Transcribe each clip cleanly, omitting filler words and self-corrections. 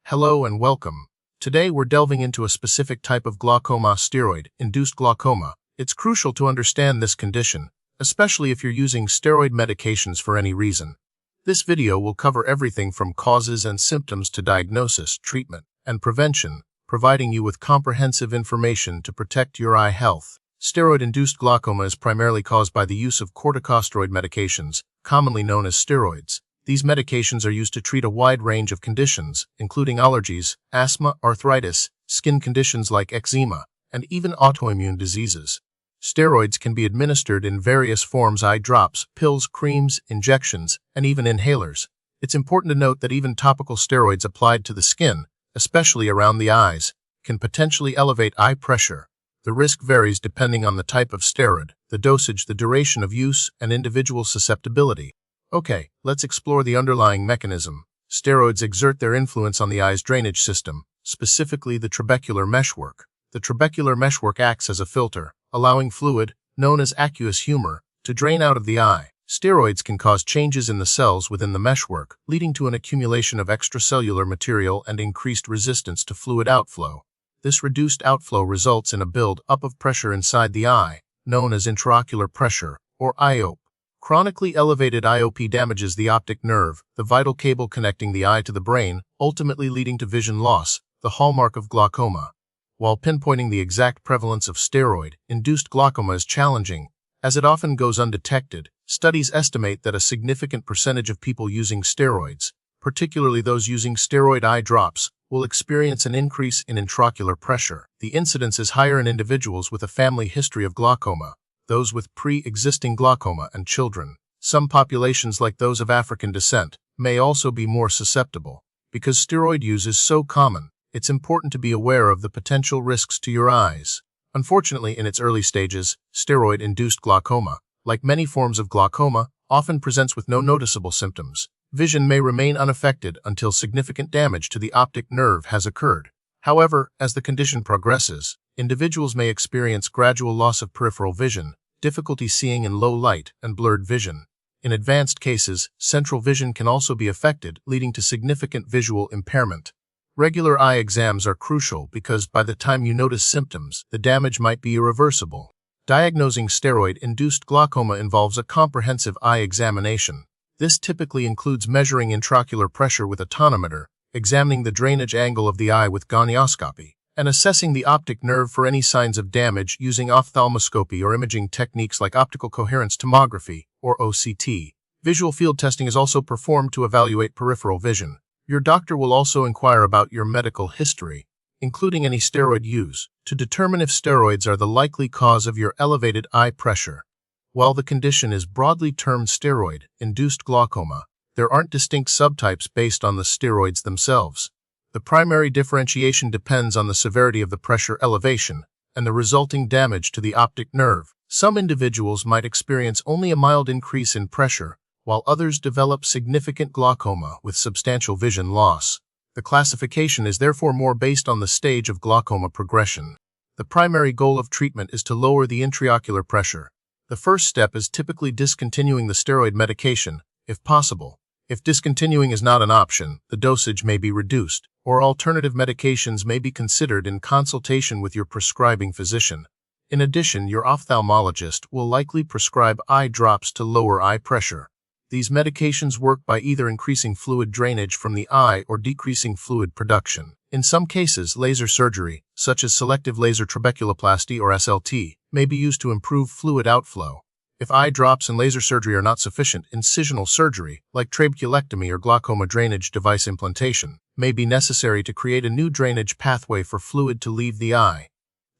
Hello and welcome. Today we're delving into a specific type of glaucoma, steroid-induced glaucoma. It's crucial to understand this condition, especially if you're using steroid medications for any reason. This video will cover everything from causes and symptoms to diagnosis, treatment, and prevention, providing you with comprehensive information to protect your eye health. Steroid-induced glaucoma is primarily caused by the use of corticosteroid medications, commonly known as steroids. These medications are used to treat a wide range of conditions, including allergies, asthma, arthritis, skin conditions like eczema, and even autoimmune diseases. Steroids can be administered in various forms: eye drops, pills, creams, injections, and even inhalers. It's important to note that even topical steroids applied to the skin, especially around the eyes, can potentially elevate eye pressure. The risk varies depending on the type of steroid, the dosage, the duration of use, and individual susceptibility. Okay, let's explore the underlying mechanism. Steroids exert their influence on the eye's drainage system, specifically the trabecular meshwork. The trabecular meshwork acts as a filter, allowing fluid, known as aqueous humor, to drain out of the eye. Steroids can cause changes in the cells within the meshwork, leading to an accumulation of extracellular material and increased resistance to fluid outflow. This reduced outflow results in a build-up of pressure inside the eye, known as intraocular pressure, or IOP. Chronically elevated IOP damages the optic nerve, the vital cable connecting the eye to the brain, ultimately leading to vision loss, the hallmark of glaucoma. While pinpointing the exact prevalence of steroid-induced glaucoma is challenging, as it often goes undetected, studies estimate that a significant percentage of people using steroids, particularly those using steroid eye drops, will experience an increase in intraocular pressure. The incidence is higher in individuals with a family history of glaucoma, those with pre-existing glaucoma, and children. Some populations, like those of African descent, may also be more susceptible. Because steroid use is so common, it's important to be aware of the potential risks to your eyes. Unfortunately, in its early stages, steroid-induced glaucoma, like many forms of glaucoma, often presents with no noticeable symptoms. Vision may remain unaffected until significant damage to the optic nerve has occurred. However, as the condition progresses, individuals may experience gradual loss of peripheral vision, difficulty seeing in low light, and blurred vision. In advanced cases, central vision can also be affected, leading to significant visual impairment. Regular eye exams are crucial because by the time you notice symptoms, the damage might be irreversible. Diagnosing steroid-induced glaucoma involves a comprehensive eye examination. This typically includes measuring intraocular pressure with a tonometer, examining the drainage angle of the eye with gonioscopy, and assessing the optic nerve for any signs of damage using ophthalmoscopy or imaging techniques like optical coherence tomography, or OCT. Visual field testing is also performed to evaluate peripheral vision. Your doctor will also inquire about your medical history, including any steroid use, to determine if steroids are the likely cause of your elevated eye pressure. While the condition is broadly termed steroid-induced glaucoma, there aren't distinct subtypes based on the steroids themselves. The primary differentiation depends on the severity of the pressure elevation and the resulting damage to the optic nerve. Some individuals might experience only a mild increase in pressure, while others develop significant glaucoma with substantial vision loss. The classification is therefore more based on the stage of glaucoma progression. The primary goal of treatment is to lower the intraocular pressure. The first step is typically discontinuing the steroid medication, if possible. If discontinuing is not an option, the dosage may be reduced, or alternative medications may be considered in consultation with your prescribing physician. In addition, your ophthalmologist will likely prescribe eye drops to lower eye pressure. These medications work by either increasing fluid drainage from the eye or decreasing fluid production. In some cases, laser surgery, such as selective laser trabeculoplasty or SLT, may be used to improve fluid outflow. If eye drops and laser surgery are not sufficient, incisional surgery, like trabeculectomy or glaucoma drainage device implantation, may be necessary to create a new drainage pathway for fluid to leave the eye.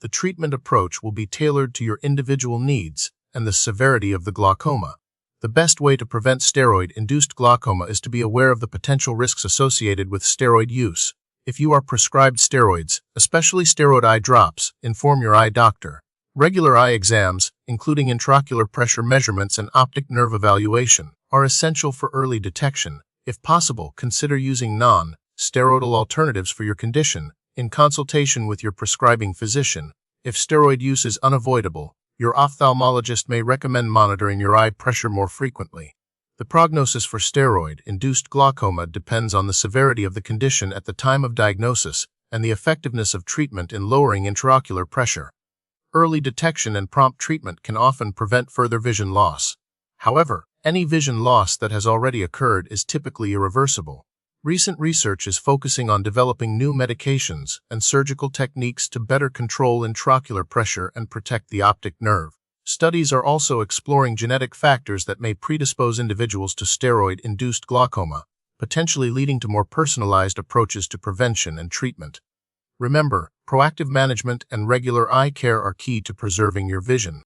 The treatment approach will be tailored to your individual needs and the severity of the glaucoma. The best way to prevent steroid-induced glaucoma is to be aware of the potential risks associated with steroid use. If you are prescribed steroids, especially steroid eye drops, inform your eye doctor. Regular eye exams, including intraocular pressure measurements and optic nerve evaluation, are essential for early detection. If possible, consider using non-steroidal alternatives for your condition, in consultation with your prescribing physician. If steroid use is unavoidable, your ophthalmologist may recommend monitoring your eye pressure more frequently. The prognosis for steroid-induced glaucoma depends on the severity of the condition at the time of diagnosis and the effectiveness of treatment in lowering intraocular pressure. Early detection and prompt treatment can often prevent further vision loss. However, any vision loss that has already occurred is typically irreversible. Recent research is focusing on developing new medications and surgical techniques to better control intraocular pressure and protect the optic nerve. Studies are also exploring genetic factors that may predispose individuals to steroid-induced glaucoma, potentially leading to more personalized approaches to prevention and treatment. Remember, proactive management and regular eye care are key to preserving your vision.